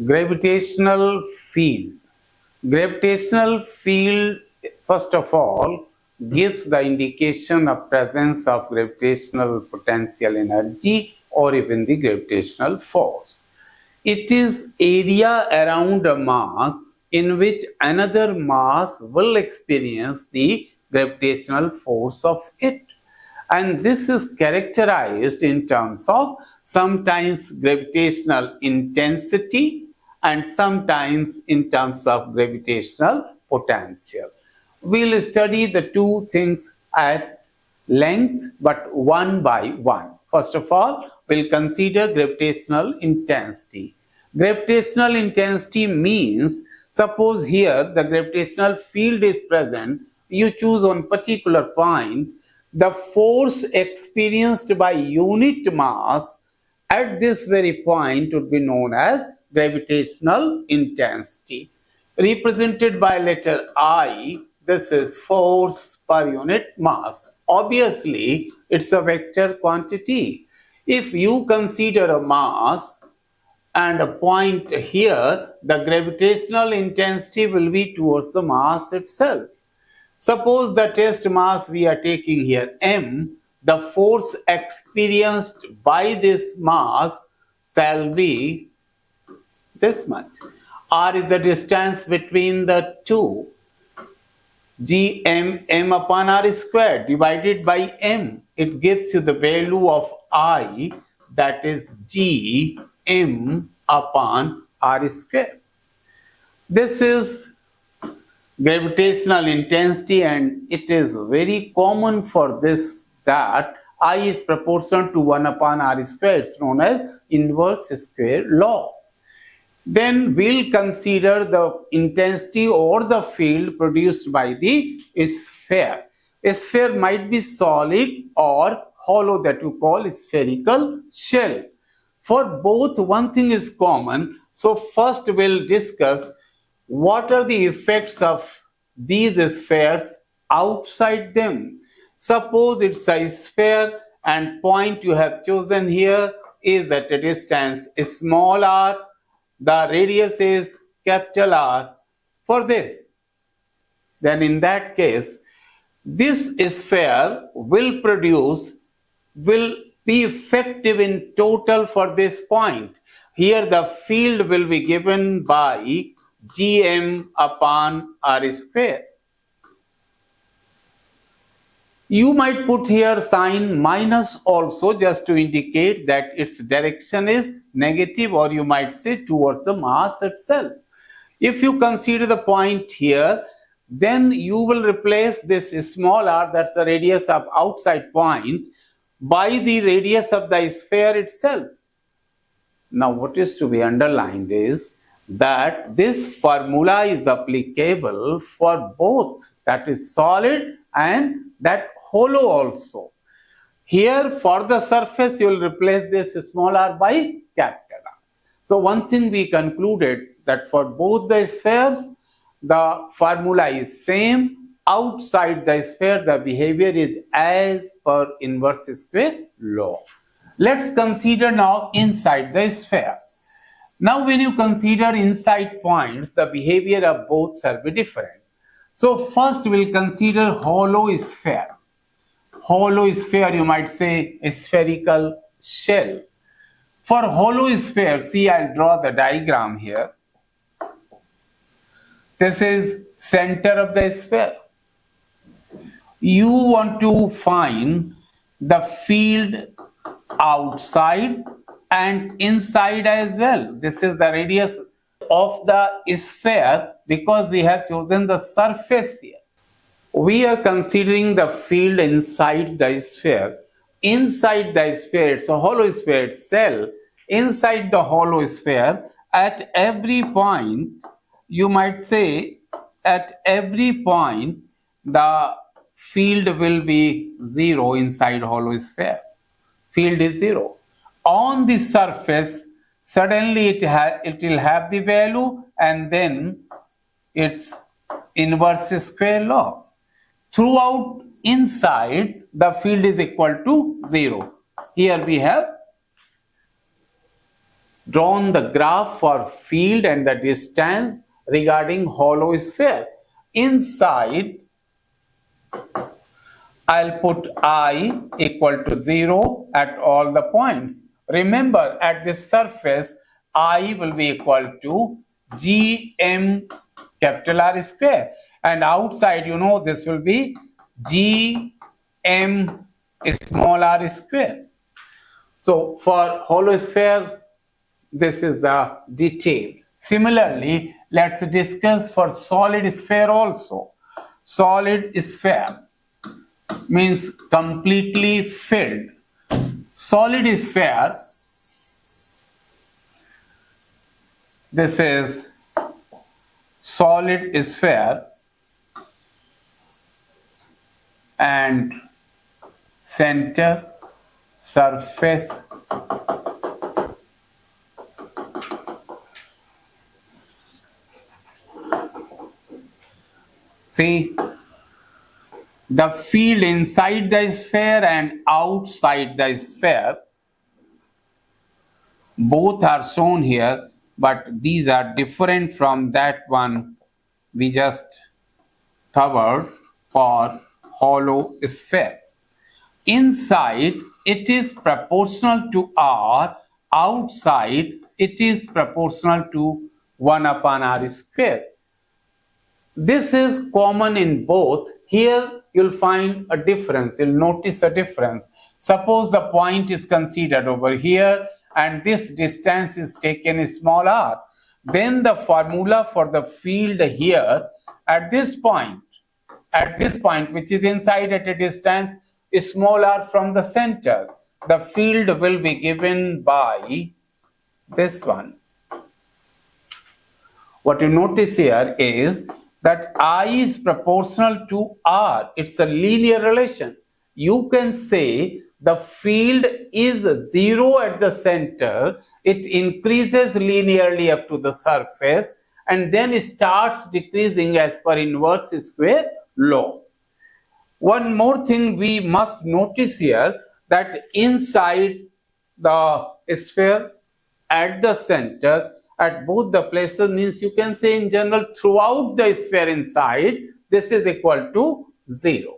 Gravitational field. Gravitational field, first of all, gives the indication of presence of gravitational potential energy or even the gravitational force. It is area around a mass in which another mass will experience the gravitational force of it. And this is characterized in terms of sometimes gravitational intensity and sometimes in terms of gravitational potential. We'll study the two things at length, but one by one. First of all, we'll consider gravitational intensity. Gravitational intensity means, suppose here the gravitational field is present, you choose on particular point, the force experienced by unit mass at this very point would be known as gravitational intensity. Represented by letter I, this is force per unit mass. Obviously, it's a vector quantity. If you consider a mass and a point here, the gravitational intensity will be towards the mass itself. Suppose the test mass we are taking here, m, the force experienced by this mass shall be this much. R is the distance between the two. Gm, m upon r squared divided by m. It gives you the value of I, that is g m upon r squared. This is gravitational intensity, and it is very common for this that I is proportional to 1 upon r squared. It's known as inverse square law. Then we'll consider the intensity or the field produced by the sphere. A sphere might be solid or hollow, that you call spherical shell. For both, one thing is common. So first we'll discuss what are the effects of these spheres outside them. Suppose it's a sphere and point you have chosen here is at a distance small r, the radius is capital R for this. Then in that case, this sphere will be effective in total for this point. Here the field will be given by Gm upon r square. You might put here sign minus also just to indicate that its direction is negative, or you might say towards the mass itself. If you consider the point here, then you will replace this small r, that's the radius of outside point, by the radius of the sphere itself. Now what is to be underlined is that this formula is applicable for both, that is solid and that hollow also. Here for the surface you will replace this small r by capital R. So one thing we concluded that for both the spheres the formula is same. Outside the sphere the behavior is as per inverse square law. Let's consider now inside the sphere. Now when you consider inside points, the behavior of both shall be different. So first we'll consider hollow sphere. Hollow sphere, you might say a spherical shell. For hollow sphere, see, I'll draw the diagram here. This is center of the sphere. You want to find the field outside and inside as well. This is the radius of the sphere because we have chosen the surface here. We are considering the field inside the sphere. Inside the sphere, it's a hollow sphere itself. Inside the hollow sphere, at every point, you might say, at every point, the field will be 0 inside hollow sphere. Field is 0. On the surface, suddenly it will have the value, and then it's inverse square law. Throughout inside, the field is equal to 0. Here we have drawn the graph for field and the distance regarding hollow sphere. Inside, I'll put I equal to 0 at all the points. Remember, at this surface, I will be equal to Gm capital R square. And outside, you know, this will be Gm small r square. So for hollow sphere, this is the detail. Similarly, let's discuss for solid sphere also. Solid sphere means completely filled. Solid sphere, this is solid sphere and center surface see the field inside the sphere and outside the sphere both are shown here, but these are different from that one we just covered for hollow sphere. Inside it is proportional to R, outside it is proportional to 1 upon R square. This is common in both. Here you'll find a difference, you'll notice a difference. Suppose the point is considered over here and this distance is taken small r. Then the formula for the field here at this point which is inside at a distance small r from the center, the field will be given by this one. What you notice here is that I is proportional to R. It's a linear relation. You can say the field is 0 at the center. It increases linearly up to the surface and then it starts decreasing as per inverse square law. One more thing we must notice here, that inside the sphere at the center at both the places means you can say in general throughout the sphere inside this is equal to 0.